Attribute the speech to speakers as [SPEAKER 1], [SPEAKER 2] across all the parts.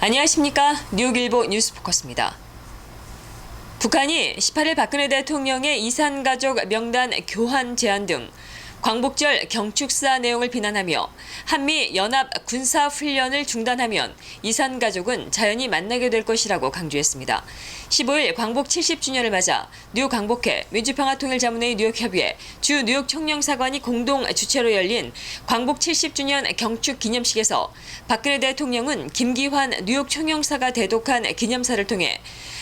[SPEAKER 1] 안녕하십니까. 뉴욕일보 뉴스포커스입니다. 북한이 18일 박근혜 대통령의 이산가족 명단 교환 제안 등 광복절 경축사 내용을 비난하며 한미 연합 군사훈련을 중단하면 이산가족은 자연히 만나게 될 것이라고 강조했습니다. 15일 광복 70주년을 맞아 뉴욕 광복회 민주평화통일자문회의 뉴욕협의회 주 뉴욕 총영사관이 공동 주최로 열린 광복 70주년 경축 기념식에서 박근혜 대통령은 김기환 뉴욕 총영사가 대독한 기념사를 통해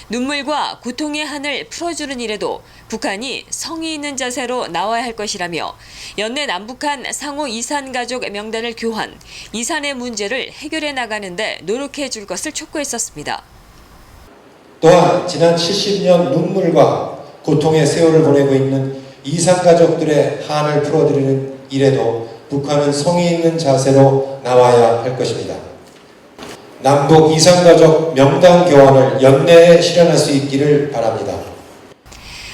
[SPEAKER 1] 눈물과 고통의 한을 풀어주는 일에도 북한이 성의 있는 자세로 나와야 할 것이라며 연내 남북한 상호 이산가족 명단을 교환, 이산의 문제를 해결해 나가는 데 노력해 줄 것을 촉구했었습니다.
[SPEAKER 2] 또한 지난 70년 눈물과 고통의 세월을 보내고 있는 이산가족들의 한을 풀어드리는 일에도 북한은 성의 있는 자세로 나와야 할 것입니다. 남북 이산가족 명단 교환을 연내에 실현할 수 있기를 바랍니다.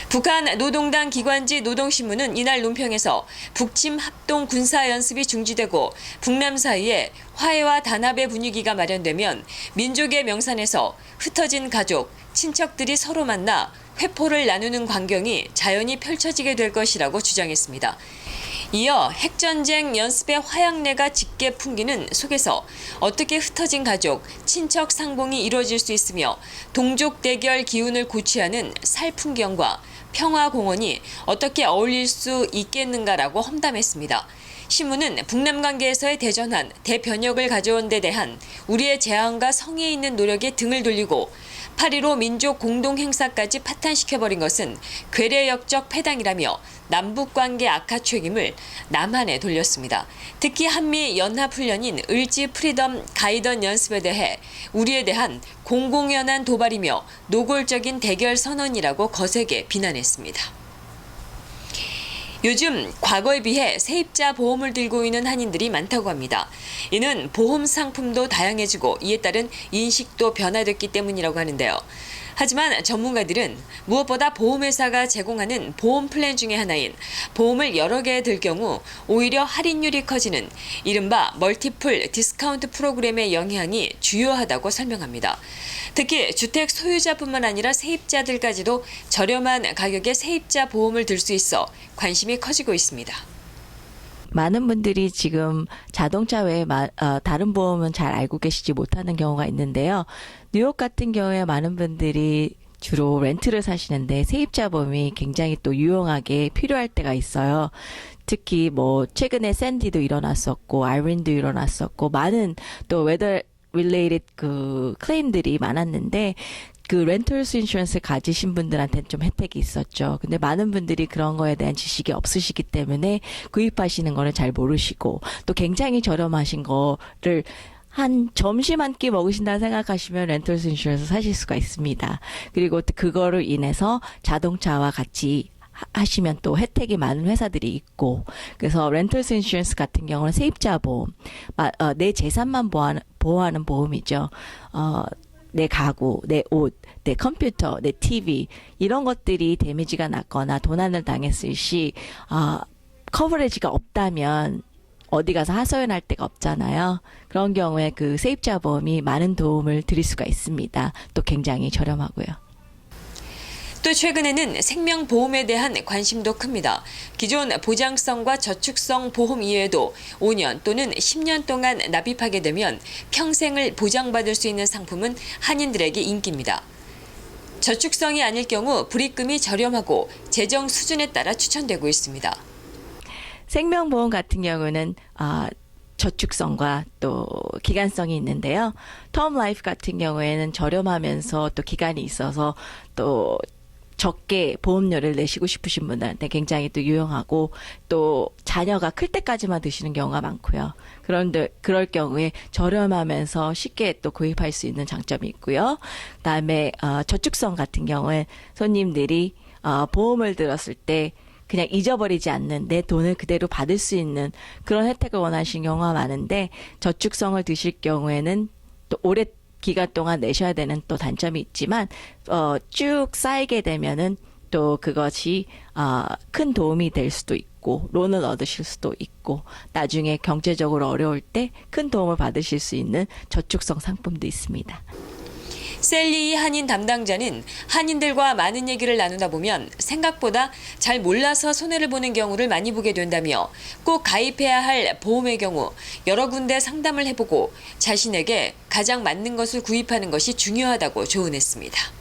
[SPEAKER 1] 북한 노동당 기관지 노동신문은 이날 논평에서 북침 합동 군사연습이 중지되고 북남 사이에 화해와 단합의 분위기가 마련되면 민족의 명산에서 흩어진 가족, 친척들이 서로 만나 회포를 나누는 광경이 자연히 펼쳐지게 될 것이라고 주장했습니다. 이어 핵전쟁 연습의 화약내가 짙게 풍기는 속에서 어떻게 흩어진 가족, 친척 상봉이 이루어질 수 있으며 동족 대결 기운을 고취하는 살풍경과 평화공원이 어떻게 어울릴 수 있겠는가라고 험담했습니다. 신문은 북남 관계에서의 대전환, 대변혁을 가져온 데 대한 우리의 제안과 성의 있는 노력에 등을 돌리고 8.15 민족 공동행사까지 파탄시켜버린 것은 괴뢰역적 패당이라며 남북관계 악화 책임을 남한에 돌렸습니다. 특히 한미 연합훈련인 을지 프리덤 가이던 연습에 대해 우리에 대한 공공연한 도발이며 노골적인 대결 선언이라고 거세게 비난했습니다. 요즘 과거에 비해 세입자 보험을 들고 있는 한인들이 많다고 합니다. 이는 보험 상품도 다양해지고 이에 따른 인식도 변화됐기 때문이라고 하는데요. 하지만 전문가들은 무엇보다 보험회사가 제공하는 보험 플랜 중에 하나인 보험을 여러 개 들 경우 오히려 할인율이 커지는 이른바 멀티플 디스카운트 프로그램의 영향이 주요하다고 설명합니다. 특히 주택 소유자뿐만 아니라 세입자들까지도 저렴한 가격의 세입자 보험을 들 수 있어 관심이 커지고 있습니다.
[SPEAKER 3] 많은 분들이 지금 자동차 외에 다른 보험은 잘 알고 계시지 못하는 경우가 있는데요. 뉴욕 같은 경우에 많은 분들이 주로 렌트를 사시는데 세입자 보험이 굉장히 또 유용하게 필요할 때가 있어요. 특히 뭐 최근에 샌디도 일어났었고 아이린도 일어났었고 많은 또 웨더 related 그 클레임들이 많았는데 그 렌털스 인슈런스 가지신 분들한테는 좀 혜택이 있었죠. 근데 많은 분들이 그런 거에 대한 지식이 없으시기 때문에 구입하시는 거를 잘 모르시고 또 굉장히 저렴하신 거를 한 점심 한 끼 먹으신다 생각하시면 렌털스 인슈런스 사실 수가 있습니다. 그리고 그거를 인해서 자동차와 같이 하시면 또 혜택이 많은 회사들이 있고 그래서 렌털스 인슈런스 같은 경우는 세입자 보험, 내 재산만 보호하는 보험이죠. 내 가구, 내 옷, 내 컴퓨터, 내 TV 이런 것들이 데미지가 났거나 도난을 당했을 시 커버리지가 없다면 어디 가서 하소연할 데가 없잖아요. 그런 경우에 그 세입자 보험이 많은 도움을 드릴 수가 있습니다. 또 굉장히 저렴하고요.
[SPEAKER 1] 또 최근에는 생명보험에 대한 관심도 큽니다. 기존 보장성과 저축성 보험 이외에도 5년 또는 10년 동안 납입하게 되면 평생을 보장받을 수 있는 상품은 한인들에게 인기입니다. 저축성이 아닐 경우 불입금이 저렴하고 재정 수준에 따라 추천되고 있습니다.
[SPEAKER 3] 생명보험 같은 경우는 저축성과 또 기간성이 있는데요. 텀 라이프 같은 경우에는 저렴하면서 또 기간이 있어서 또 적게 보험료를 내시고 싶으신 분들한테 굉장히 또 유용하고 또 자녀가 클 때까지만 드시는 경우가 많고요. 그런데 그럴 경우에 저렴하면서 쉽게 또 구입할 수 있는 장점이 있고요. 그다음에 저축성 같은 경우에 손님들이 보험을 들었을 때 그냥 잊어버리지 않는 내 돈을 그대로 받을 수 있는 그런 혜택을 원하시는 경우가 많은데 저축성을 드실 경우에는 또 오래 기간 동안 내셔야 되는 또 단점이 있지만 쭉 쌓이게 되면은 또 그것이 큰 도움이 될 수도 있고 있고 론을 얻으실 수도 있고 나중에 경제적으로 어려울 때 큰 도움을 받으실 수 있는 저축성 상품도 있습니다.
[SPEAKER 1] 셀리 한인 담당자는 한인들과 많은 얘기를 나누다 보면 생각보다 잘 몰라서 손해를 보는 경우를 많이 보게 된다며 꼭 가입해야 할 보험의 경우 여러 군데 상담을 해보고 자신에게 가장 맞는 것을 구입하는 것이 중요하다고 조언했습니다.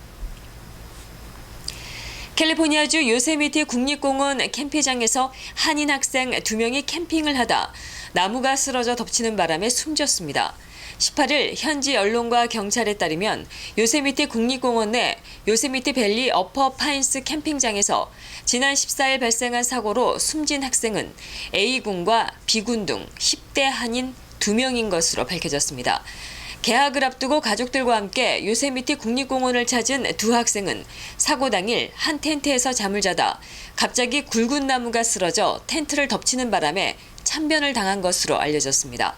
[SPEAKER 1] 캘리포니아주 요세미티 국립공원 캠핑장에서 한인 학생 2명이 캠핑을 하다 나무가 쓰러져 덮치는 바람에 숨졌습니다. 18일 현지 언론과 경찰에 따르면 요세미티 국립공원 내 요세미티 밸리 어퍼 파인스 캠핑장에서 지난 14일 발생한 사고로 숨진 학생은 A군과 B군 등 10대 한인 2명인 것으로 밝혀졌습니다. 개학을 앞두고 가족들과 함께 요세미티 국립공원을 찾은 두 학생은 사고 당일 한 텐트에서 잠을 자다 갑자기 굵은 나무가 쓰러져 텐트를 덮치는 바람에 참변을 당한 것으로 알려졌습니다.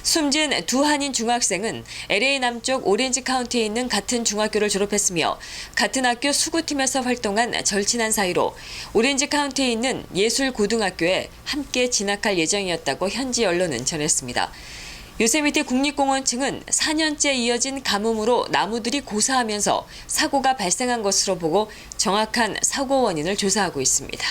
[SPEAKER 1] 숨진 두 한인 중학생은 LA 남쪽 오렌지 카운티에 있는 같은 중학교를 졸업했으며 같은 학교 수구팀에서 활동한 절친한 사이로 오렌지 카운티에 있는 예술고등학교에 함께 진학할 예정이었다고 현지 언론은 전했습니다. 요세미티 국립공원 측은 4년째 이어진 가뭄으로 나무들이 고사하면서 사고가 발생한 것으로 보고 정확한 사고 원인을 조사하고 있습니다.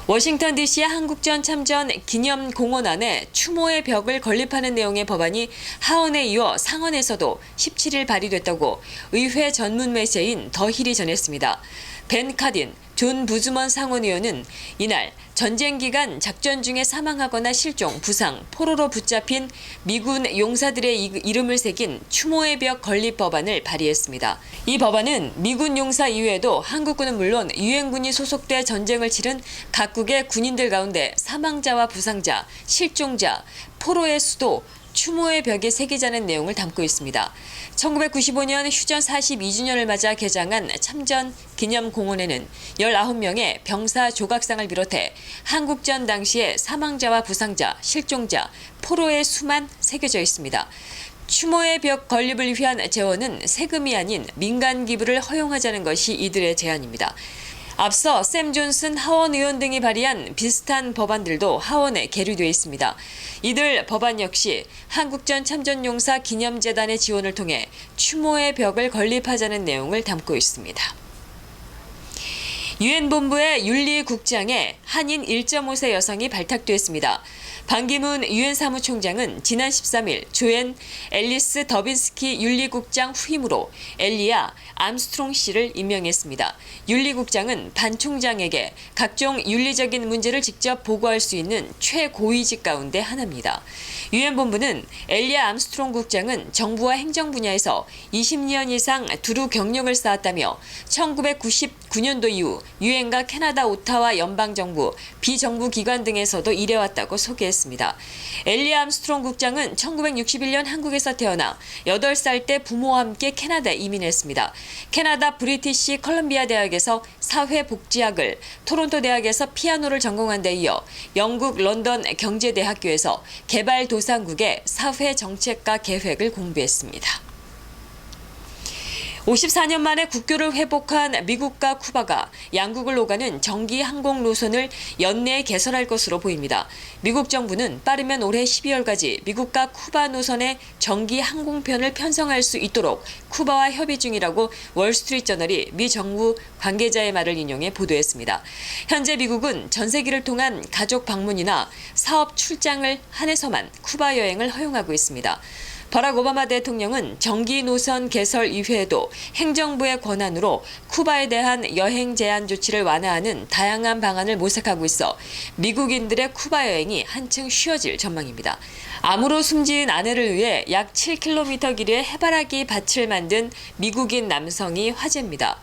[SPEAKER 1] 워싱턴 DC의 한국전 참전 기념공원 안에 추모의 벽을 건립하는 내용의 법안이 하원에 이어 상원에서도 17일 발의됐다고 의회 전문 매체인 더 힐이 전했습니다. 벤 카딘, 존 부즈먼 상원의원은 이날 전쟁 기간 작전 중에 사망하거나 실종, 부상, 포로로 붙잡힌 미군 용사들의 이름을 새긴 추모의 벽 건립 법안을 발의했습니다. 이 법안은 미군 용사 이외에도 한국군은 물론 유엔군이 소속돼 전쟁을 치른 각국의 군인들 가운데 사망자와 부상자, 실종자, 포로의 수도, 추모의 벽에 새기자는 내용을 담고 있습니다. 1995년 휴전 42주년을 맞아 개장한 참전 기념공원에는 19명의 병사 조각상을 비롯해 한국전 당시의 사망자와 부상자, 실종자, 포로의 수만 새겨져 있습니다. 추모의 벽 건립을 위한 재원은 세금이 아닌 민간 기부를 허용하자는 것이 이들의 제안입니다. 앞서 샘 존슨 하원 의원 등이 발의한 비슷한 법안들도 하원에 계류돼 있습니다. 이들 법안 역시 한국전 참전용사 기념재단의 지원을 통해 추모의 벽을 건립하자는 내용을 담고 있습니다. 유엔 본부의 윤리국장에 한인 1.5세 여성이 발탁됐습니다. 반기문 유엔 사무총장은 지난 13일 조앤 앨리스 더빈스키 윤리국장 후임으로 엘리아 암스트롱 씨를 임명했습니다. 윤리국장은 반 총장에게 각종 윤리적인 문제를 직접 보고할 수 있는 최고위직 가운데 하나입니다. 유엔 본부는 엘리아 암스트롱 국장은 정부와 행정 분야에서 20년 이상 두루 경력을 쌓았다며 1999년도 이후 유엔과 캐나다 오타와 연방정부, 비정부 기관 등에서도 일해왔다고 소개했습니다. 엘리아 암스트롱 국장은 1961년 한국에서 태어나 8살 때 부모와 함께 캐나다에 이민했습니다. 캐나다 브리티시 컬럼비아 대학에서 사회복지학을, 토론토 대학에서 피아노를 전공한 데 이어 영국 런던 경제대학교에서 개발도상국의 사회정책과 계획을 공부했습니다. 54년 만에 국교를 회복한 미국과 쿠바가 양국을 오가는 정기 항공 노선을 연내에 개설할 것으로 보입니다. 미국 정부는 빠르면 올해 12월까지 미국과 쿠바 노선의 정기 항공편을 편성할 수 있도록 쿠바와 협의 중이라고 월스트리트저널이 미 정부 관계자의 말을 인용해 보도했습니다. 현재 미국은 전세기를 통한 가족 방문이나 사업 출장을 한해서만 쿠바 여행을 허용하고 있습니다. 버락 오바마 대통령은 정기 노선 개설 이외에도 행정부의 권한으로 쿠바에 대한 여행 제한 조치를 완화하는 다양한 방안을 모색하고 있어 미국인들의 쿠바 여행이 한층 쉬워질 전망입니다. 암으로 숨진 아내를 위해 약 7km 길이의 해바라기 밭을 만든 미국인 남성이 화제입니다.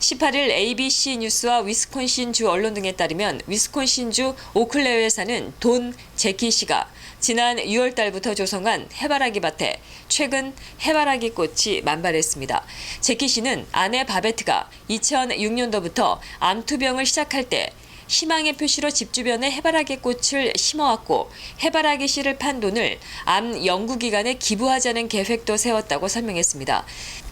[SPEAKER 1] 18일 ABC 뉴스와 위스콘신주 언론 등에 따르면 위스콘신주 오클레어에 사는 돈 제키 씨가 지난 6월 달부터 조성한 해바라기 밭에 최근 해바라기 꽃이 만발했습니다. 제키 씨는 아내 바베트가 2006년도부터 암투병을 시작할 때 희망의 표시로 집 주변에 해바라기 꽃을 심어왔고 해바라기 씨를 판 돈을 암 연구기관에 기부하자는 계획도 세웠다고 설명했습니다.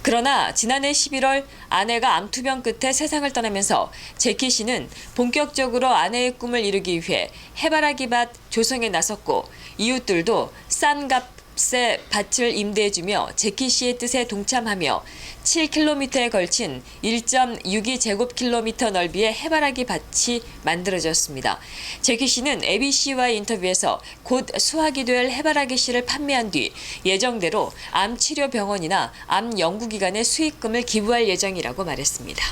[SPEAKER 1] 그러나 지난해 11월 아내가 암투병 끝에 세상을 떠나면서 제키 씨는 본격적으로 아내의 꿈을 이루기 위해 해바라기 밭 조성에 나섰고 이웃들도 싼 값에 밭을 임대해주며 제키 씨의 뜻에 동참하며 7km에 걸친 1.62제곱킬로미터 넓이의 해바라기 밭이 만들어졌습니다. 제키 씨는 ABC와의 인터뷰에서 곧 수확이 될 해바라기 씨를 판매한 뒤 예정대로 암치료병원이나 암연구기관에 수익금을 기부할 예정이라고 말했습니다.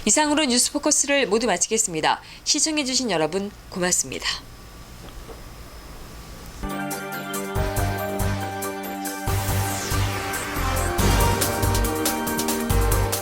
[SPEAKER 1] 이상으로 뉴스포커스를 모두 마치겠습니다. 시청해주신 여러분 고맙습니다.